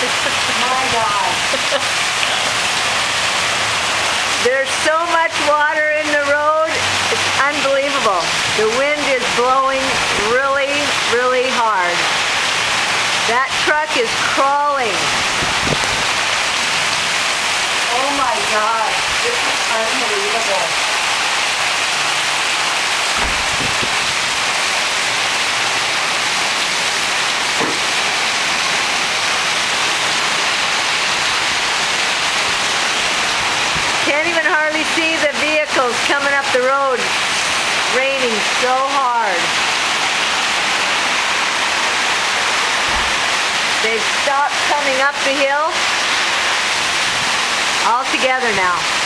My God. There's so much water in the road, it's unbelievable. The wind is blowing really, really hard. That truck is crawling. Oh my God. This is unbelievable. Can't even hardly see the vehicles coming up the road. Raining so hard. They've stopped coming up the hill. All together now.